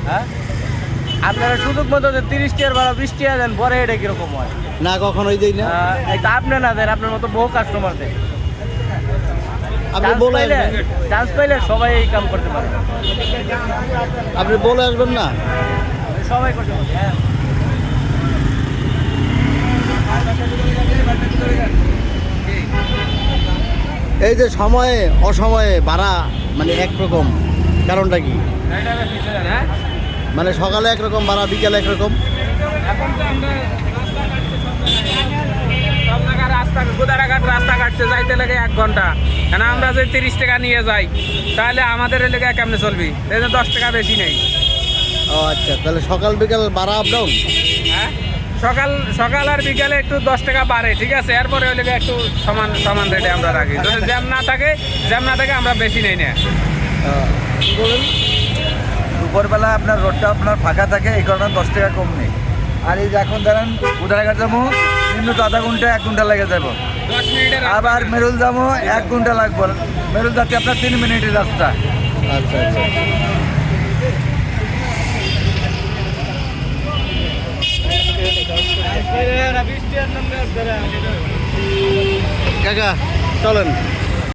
হ্যাঁ আপনারা সুযোগ মতো 30 টাকার ভাড়া 20 টাকা দেন, পরে এটা কিরকম হয়? না কখনোই দেই না। এটা আপনি না দেন, আপনার মতো বহু কাস্টমার দেন। আপনি বলে আসবেন, চান্স পাইলে সবাই এই কাম করতে পারে। আপনি বলে আসবেন না। সবাই করতে পারে। হ্যাঁ এই যে সময়ে অসময়ে ভাড়া মানে একরকম, কারণটা কি? মানে সকালে একরকম ভাড়া, বিকালে একরকম। এখন তো আমরা সব জায়গায় গোদারাঘাট রাস্তা কাটছে, যাইতে লাগে 1 ঘন্টা। কেন আমরা যদি 30 টাকা নিয়ে যাই, তাহলে আমাদের এলাকায় কেমনে চলবি? 10 টাকা বেশি নেই। ও আচ্ছা, তাহলে সকাল বিকাল ভাড়া আপ ডাউন। হ্যাঁ, সকাল আর বিকালে একটু 10 টাকা বাড়ে, ঠিক আছে। এরপরে ওই লেগে একটু সমান রেটে আমরা রাখি। যদি জ্যাম না থাকে আমরা বেশি নেই না। কি বলেন? দুপুরবেলা আপনার রোডটা আপনার ফাঁকা থাকে, এই কারণে 10 টাকা কম নেই। আর এই যে এখন ধরেন উদারঘাট যাবো কিন্তু আধা ঘন্টা 1 ঘন্টা লেগে যাবো। 10 মিনিটের আবার মেরুল যাবো 1 ঘন্টা লাগবে। মেরুল যাতে আপনার 3 মিনিটের রাস্তা। আচ্ছা আচ্ছা। কাকা চলেন।